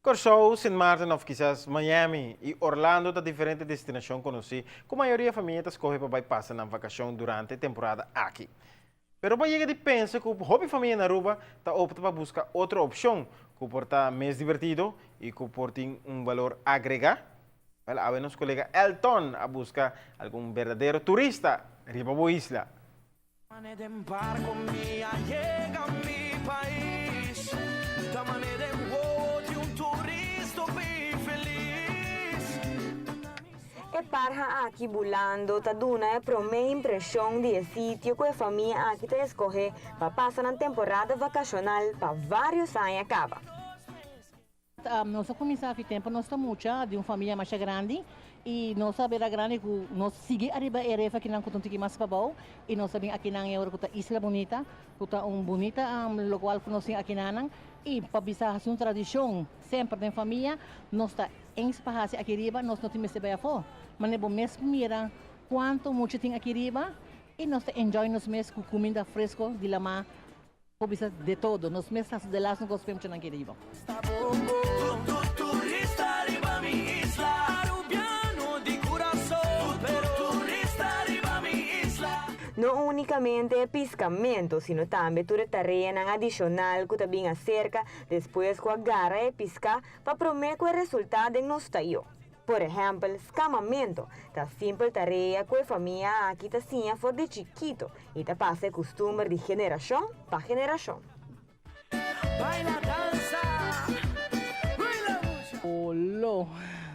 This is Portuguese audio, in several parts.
Corso, Sint Maarten of quizás Miami e Orlando da diferente destinação conheci, com a maioria da família escolhe para passar na vacação durante a temporada aqui. Pero para chegar de pensa que o hobby família na Aruba está opta para buscar outra opção, que porta mais divertido e que porta valor agregado. Well, a nosso colega Elton a buscar algum verdadeiro turista riba a Isla. E parha aqui bulando, tá duna é para minha impressão de sítio que a família aqui tá escolher para passar na temporada vacacional para vários anos acaba. Nós começamos a tempo, nós estamos de uma família mais grande e nós sabemos grande que nós seguimos arriba a erefa que não contam mais para bom e nós sabemos aqui na Isla bonita, que é bonita local que nós aqui na e para bisa uma tradição sempre da família nós está em espaço aqui riba nós não temos bem fora mas é bom mesmo mira quanto muito tem aqui riba e nós enjoy nos mesmo com comida fresca de lama para bisa de todo nós mesmo de lá não gostamos muito aqui riba. Turista riba mi isla, arubiano di coração, pero turista riba mi isla. Não unicamente pescamento, sino também toda tarefa adicional que também acerca depois que agarra e pescar para prometer que o resultado não está aí. Por exemplo, escamamento, tá simples tarefa que a família aqui tá assim for de chiquito e tá passa costume de geração para geração. Baila dança, Olo,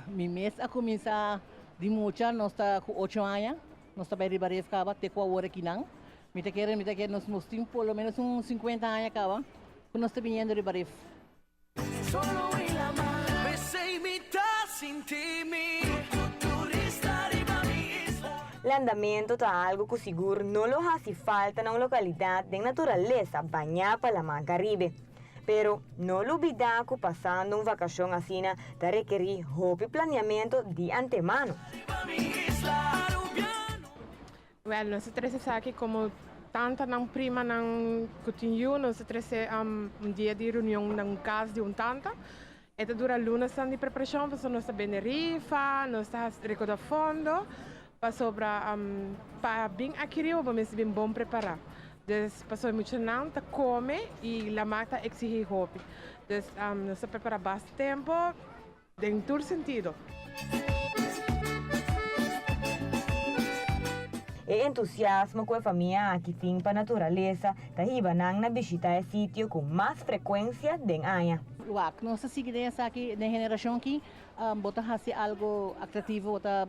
mi mês a começar de muita, nós está com 8 anos, nós está bem riba ficava até com a hora aqui não. Me te quer nós temos pelo menos uns 50 anos acaba, quando nós está vindo riba ref. solo en la mar, me sei imitar sin ti, mi turista riba mi isla. Landamento tá algo que seguro não lo hace falta na localidade de natureza banhada pela Mar Caribe. Pero não olvidar que passando uma vacação assim tá requerir hobby planeamento de antemano. Well, nós três aqui como tanta não prima não cotinho, nós três dia de reunião na casa de tanta. Esta dura lunas de preparação, para nós bem rifa, nós está recordar fundo, para sobra para bem aqui para bem bom preparar. Dus passou muito não tá come e a mata exige hobby. Dus nós prepara bastante tempo, em todo sentido. E entusiasmo que a família aqui tem para a natureza, tá ribanang na visitar sítio com mais frequência den año. Luak, nós seguimos aqui na geração aqui, bota fazer algo atrativo, bota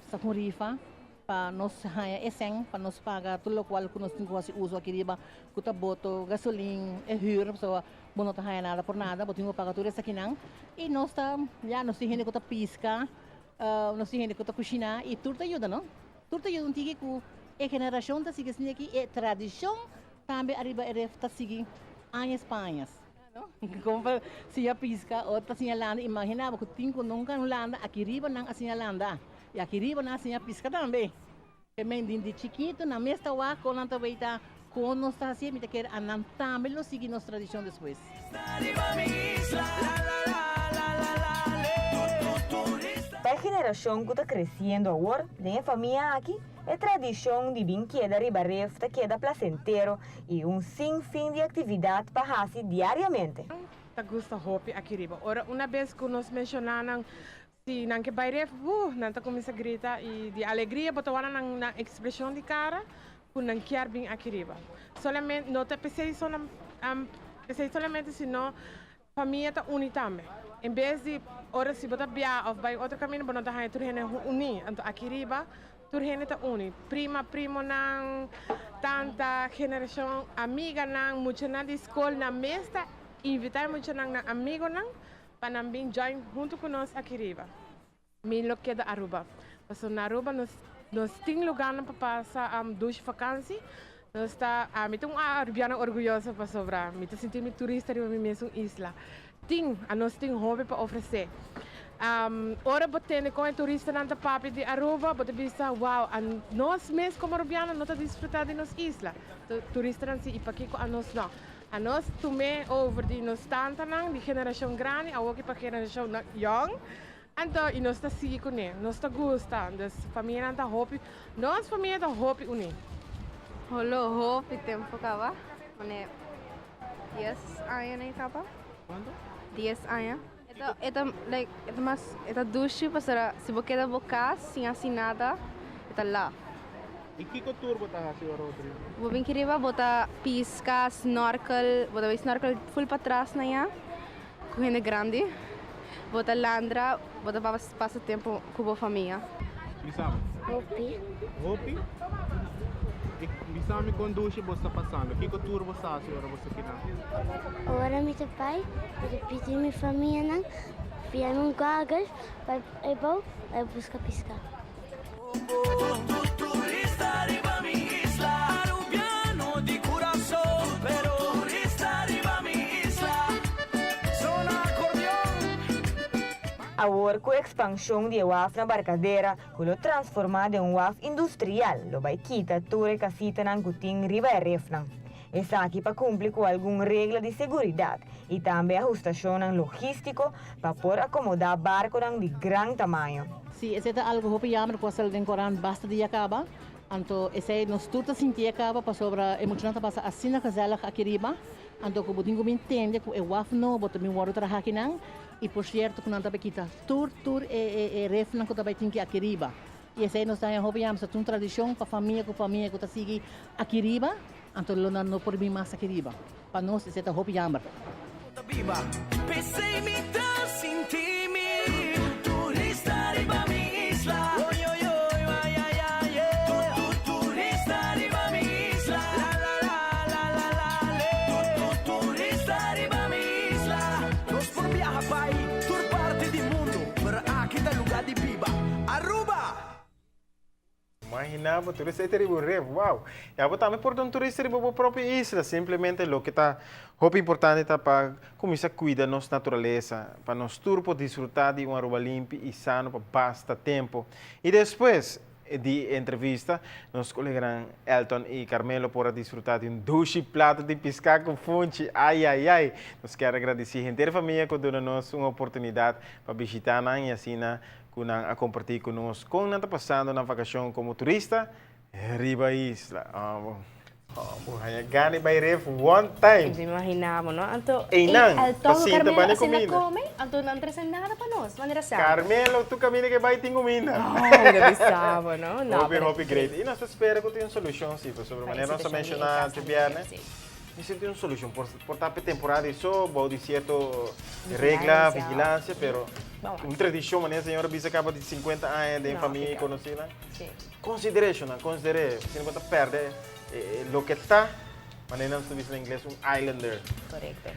sa rifa, para nós ganhar essência, para nós pagar tudo o qual que nós temos que uso aqui riba, que boto gasolina, e hyra, so bom não ganhar nada por nada, botinho pagar tudo isso aqui não. E nós nós temos que pisca, nós temos que cozinhar e tudo ajuda, não? Tudo ajuda que a geração está seguindo aqui, a tradição também arriba está seguindo anos para anos. Como se a pisca, outra se landa, imaginava que tinha nunca landa, aqui riba não assim landa. E aqui riba não assim a pisca também. Também de chiquito, na mesma hora, quando a gente está com nós assim, me quer andar também, nós seguimos nossa tradição depois. Para a geração que está crescendo agora, tem a família aqui, é tradição de brinquedo ribaref, que é placenteiro e sinfim de atividade para fazer diariamente. Tá gosta hobby aqui riba. Ora, uma vez que nós mencionamos se não que bairef, não tá começa a gritar e de alegria, botou na expressão de cara, que não quer bem aqui riba. Solamente, não tá pensei solamente se não família tá unida também. Em vez de ora se botar bia ou vai outro caminho, não tá aí turhene uni, então aqui riba turhene tá uni. Primo nang tanta geração amiga nang muita na escola na mesa, invitar muita nang amigo nang para também join junto com nós aqui riba. Milo que da Aruba. Porque na Aruba nós temos lugar para passar 2 vacances. Nós está então a arubiana orgulhosa para sobrar. Me tô sentindo turista riba mesmo Isla. Nós temos hobby para oferecer. Ora botene com turista nanta papi de Aruba, bote vista wow, nós mesmo como arubiana não tá desfrutar de nos isla. Turista não se ipaki ko nós não. A nós também over de nós tantanang, de geração grande, a outra para geração young. Então, e nós está seguindo com ele, nós está gostando, das família está hopi, nós família está hopi uni. Holo hopi tempo kaba, mane 10 anos na kaba. Quanto? 10 anos. Ito mas, ito dushi pasara, se você quer bocar, sem assinada, ito lá. E que tour você hasi o Rodrigo? Vou bem querer botar pisca, snorkel, botar snorkel full para trás na ya, correndo grande, botar landra, botar para passar tempo com a família. Bisami? Hopi. Hopi? E Bisami conduz você está passando. Que tour você hasi agora você final? Agora meu pai, eu pedi minha família não, via um goggles, vai eu buscar piscar. Turista riba mi isla, arubiano di corazón, pero turista riba mi isla, zona acordeón. Agora, com a expansão de UAF na barcadeira, que lo transformado em UAF industrial, lo vai quitar toda a casita na cutin riba e refna. Está aqui para cumprir com alguma regra de segurança e também ajustação logístico para poder acomodar barcos de grande tamanho. Si ese ta algo hopi yamar ko sal den koran basta dia acaba. Anto ese nos tuta sinti acaba pa sobra emocionante pasa asina kazala akiriba. Anto ko budingo min tende ko e wafno bota min waro tra hakinang. E por certo ko nanta bekita tour ref nan ko ta baitinki akiriba. E ese nos ta hopi yam sa tun tradisyon pa família ko ta sigi akiriba. Anto lo nan no por mi mas akiriba. Pa nos ese ta hopi yamar. Viva, pensei me dar sin ti, turista riba mi isla. Oy, oy, oy, ay, ay, ay, yeah. Turista riba mi isla. La, turista riba mi isla. Nos por viajar pa' ahí, tour parte del mundo, pero aquí está el lugar de viva. Aruba! Imaginava, turista riba rev, wow. E agora também por um turista riba para a própria isla, simplesmente o que está muito importante está para começar a cuidar da nossa natureza, para nós turpo desfrutar de uma Aruba limpa e sano por basta tempo. E depois de entrevista, nosso colega Elton e Carmelo podem desfrutar de duche prato de pescar com fonte. Ai, ai, ai. Nós queremos agradecer a inteira família que deu-nos uma oportunidade para visitar e assim a compartilhar conosco como está passando na vacação como turista riba Isla. Gani by ref one time. Hindi imaginamo, no? Anto, Nang, alto, pasinta ba Carmelo, ni assim na comida? come, anto nang tresendara pa nos, manera sa. Carmelo, tu kami que vai tingumina. Oh, gabi sabo, no? No, Hope great. E nós espera que tenha uma solução, sim, sobre a maneira não mencionar se vier, e se tem uma solução por estar temporada isso, vou dizer certo regra, vigilância, pero uma tradição, maneira a senhora bisa acaba de 50 anos de família conhecida. Considere, se não pode perder o que está, maneira não se diz em inglês, um islander. Correcto.